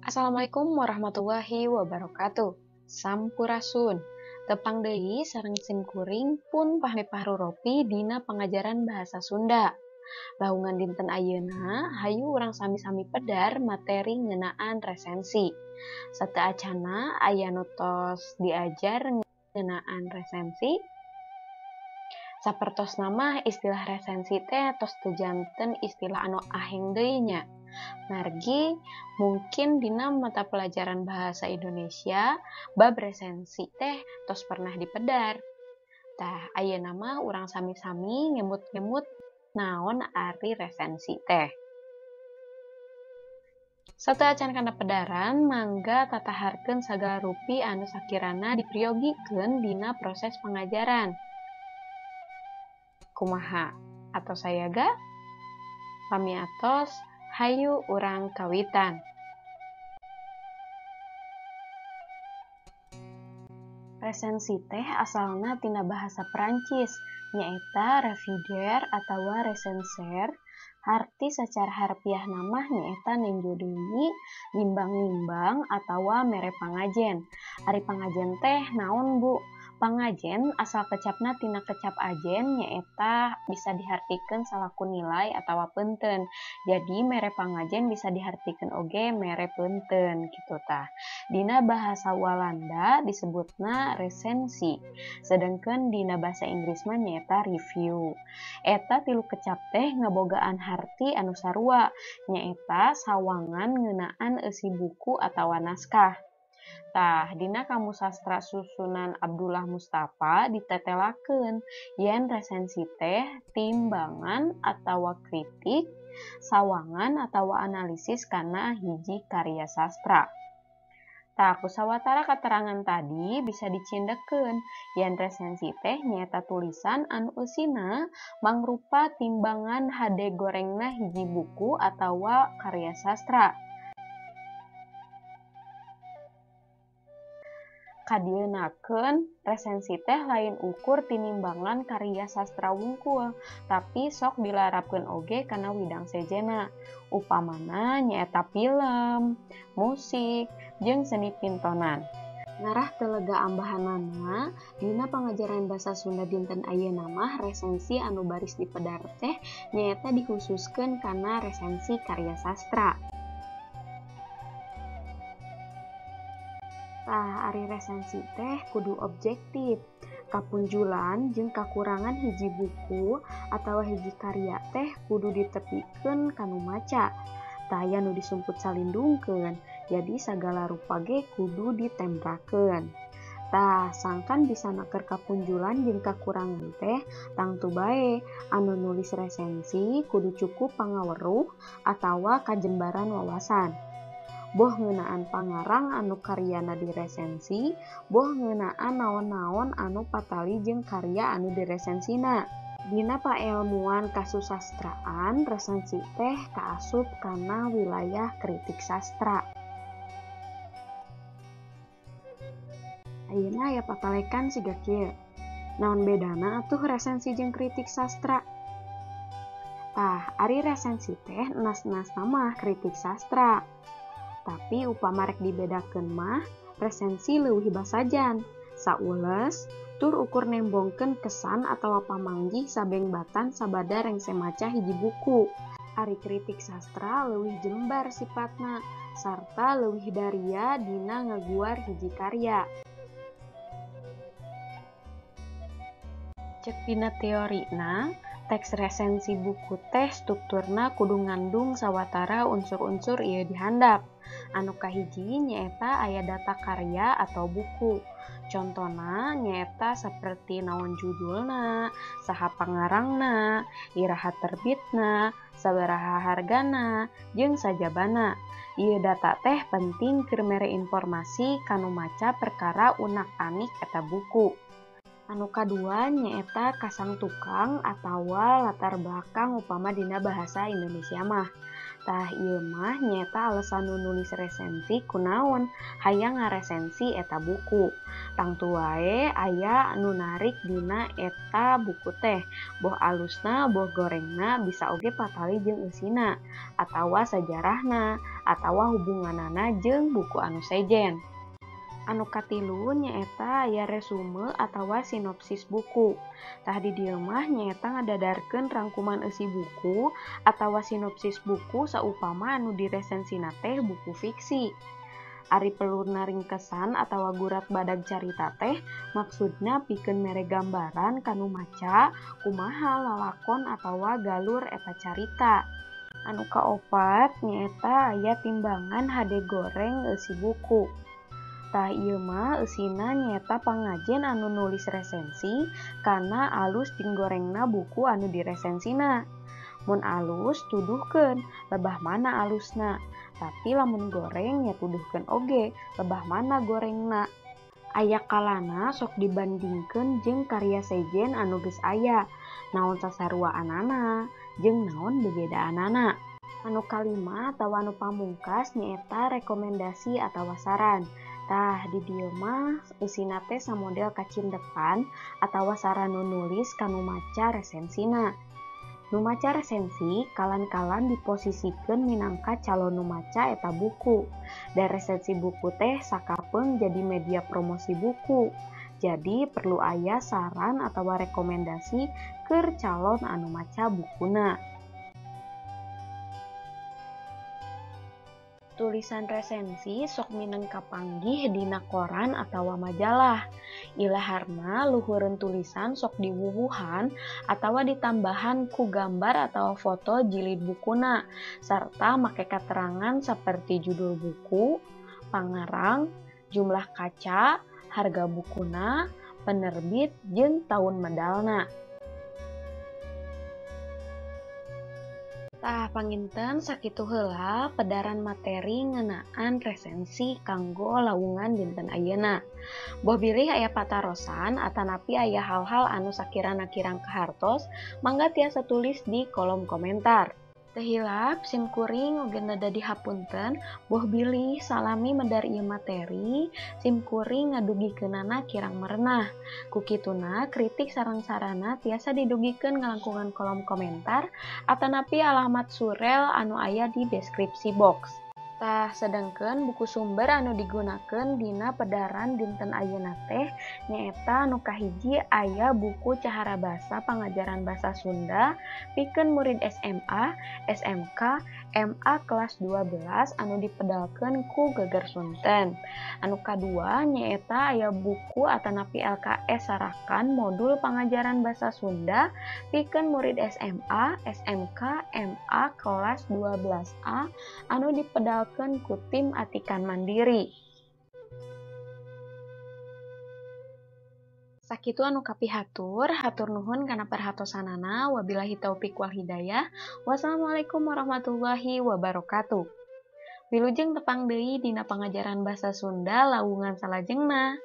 Assalamualaikum warahmatullahi wabarakatuh. Sampurasun. Tepang deui sareng simkuring pun pahmi pahruropi dina pangajaran bahasa Sunda. Laungan dinten ayeuna, hayu urang sami-sami pedar materi ngeunaan resensi. Sateacana aya nu tos diajar ngeunaan resensi. Sapertos nama istilah resensi teh tos teu janten istilah anu aheng deui nya. Margi mungkin dina mata pelajaran bahasa Indonesia bab resensi teh tos pernah dipedar. Tah ayeuna mah urang sami-sami ngemut-ngemut naon ari resensi teh. Sateacan kana pedaran, mangga tataharkeun sagala rupi anu sakirana dipriyogikeun dina proses pengajaran. Kumaha? Atos sayaga? Pamiatos, hayu urang kawitan. Resensi teh asalna tina bahasa Perancis, nyaeta revider atawa recenser. Arti sacara harfiah nama nyaeta nenjo deui, nimbang-nimbang atawa mere pangajen. Ari pangajen teh naon, Bu? Pangajen asal kecapna tina kecap ajen nyaeta bisa dihartikeun salaku nilai atawa peunteun. Jadi mere pangajen bisa dihartikeun oge mere peunteun kitu tah. Dina bahasa Walanda disebutna resensi. Sedengkeun dina bahasa Inggris mah nyaeta review. Eta tilu kecap teh ngabogaan harti anu sarua, nyaeta sawangan ngeunaan eusi buku atawa naskah. Tah, dina Kamus Sastra Susunan Abdullah Mustafa ditetelakeun yen resensi teh timbangan atawa kritik, sawangan atawa analisis kana hiji karya sastra. Tah, kusawatara katerangan tadi bisa dicindekeun yen resensi teh nyaeta tulisan anu eusina mangrupa timbangan hade gorengna hiji buku atawa karya sastra. Kadienakeun resensi teh lain ukur tinimbangan karya sastra wungkul, tapi sok dilarapkeun oge kana widang sejena. Upamana nyaeta film, musik, jeung seni pintonan. Ngarah telega ambahanana, dina pangajaran basa Sunda dinten ayeuna mah resensi anu baris dipedar teh nyaeta dikhususkeun kana resensi karya sastra. Tah, ari resensi teh kudu objektif. Kapunjulan jeung kakurangan hiji buku atawa hiji karya teh kudu ditepikeun kanu maca. Tah aya nu disumput salindungkeun, jadi sagala rupa ge kudu ditemprakeun. Tah, sangkan bisa naker kapunjulan jeung kakurangan teh tangtu bae anu nulis resensi kudu cukup pangaweruh atawa kajembaran wawasan. Boh ngeunaan pangarang anu karyana diresensi, boh ngeunaan naon-naon anu patali jeung karya anu diresensina. Dina paelmuan kasusastraan, resensi teh kaasup kana wilayah kritik sastra. Ayeuna aya patalekan siga kieu. Naon bedana atuh resensi jeung kritik sastra? Tah, ari resensi teh enas-enasna mah kritik sastra. Tapi upama rek dibedakeun mah, resensi leuwih basajan. Saules, tur ukur nembongkeun kesan atawa pamanggih sabengbatan sabada rengse maca hiji buku. Ari kritik sastra leuwih jembar sifatna, sarta leuwih daria dina ngaguar hiji karya. Cek dina teorina, teks resensi buku teh strukturna kudu ngandung sawatara unsur-unsur ieu dihandap. Anu kahiji nyaeta aya data karya atau buku. Contona nyaeta saperti naon judulna, saha pangarangna, iraha terbitna, sabaraha hargana, jeung sajabana. Ieu data teh penting keur mere informasi kanu maca perkara unak-anik eta buku. Anu kadua nyaeta kasang tukang atawa latar belakang upama dina bahasa Indonesia mah. Tah ieu mah nyaeta alasan nu nulis resensi kunaon hayang ngaresensi eta buku. Tangtu wae aya anu narik dina eta buku teh, boh alusna, boh gorengna, bisa oge patali jeung eusina, atawa sajarahna, atawa hubunganana jeung buku anu sejen. Anu katilu nyaeta aya resume atawa sinopsis buku. Tah di dieu mah nyaeta ngadadarkeun rangkuman eusi buku atawa sinopsis buku saupama anu diresensina teh buku fiksi. Ari pelurna ringkesan atawa gurat badag carita teh maksudna pikeun mere gambaran kanu maca kumaha lalakon atawa galur eta carita. Anu kaopat nyaeta aya timbangan hade goreng eusi buku. Tah ieu mah eusina nyaeta pangajen anu nulis resensi kana alus jeung gorengna buku anu diresensina. Mun alus tuduhkeun lebah mana alusna, tapi lamun goreng nya tuduhkeun oge lebah mana gorengna. Aya kalana sok dibandingkeun jeung karya sejen anu geus aya, naon sasaruaanana jeung naon bebedaanana. Anu kalima atawa anu pamungkas nyaeta rekomendasi atawa saran. Tah di dieu mah eusina teh samodel kacindepan atawa saran nu nulis kanu maca resensina. Nu maca resensi kalan-kalan diposisikeun minangka calon nu maca eta buku. Da resensi buku teh sakapeung jadi media promosi buku. Jadi perlu aya saran atawa rekomendasi keur calon anu maca bukuna. Tulisan resensi sok mineng kapanggih dina koran atawa majalah. Ilaharna luhureun tulisan sok diwuwuhan atawa ditambahan ku gambar atawa foto jilid bukuna, sarta make katerangan saperti judul buku, pangarang, jumlah kaca, harga bukuna, penerbit, jeung taun medalna. Tah panginten sakitu heula pedaran materi ngeunaan resensi kanggo lawungan dinten ayeuna. Boh bilih aya patarosan atanapi aya hal-hal anu sakirana kirang kahartos, mangga tiasa tulis di kolom komentar. Teu hilap simkuring oge nada dihapunten, boh bilih salami medar ieu materi, simkuring ngadugikeunana kirang merenah. Kukituna kritik sareng-sarana tiasa didugikeun ngalangkungan kolom komentar atanapi alamat surel anu aya di deskripsi box. Tah sedengkeun buku sumber anu digunakeun dina pedaran dinten ayeuna teh nyaeta anu kahiji aya buku Cahara Basa Pangajaran Basa Sunda pikeun murid SMA, SMK, MA kelas 12 anu dipedalkeun ku Geger Sunten. Anu kadua nyaeta aya buku atanapi LKS Sarakan modul Pangajaran Basa Sunda pikeun murid SMA, SMK, MA kelas 12A anu dipedalkeun ku tim Atikan Mandiri. Sakitu anu kapihatur, hatur nuhun kana perhatosanana, wabillahi taufik wal hidayah. Wassalamualaikum warahmatullahi wabarakatuh. Wilujeng tepang deui dina pangajaran basa Sunda lawungan salajengna.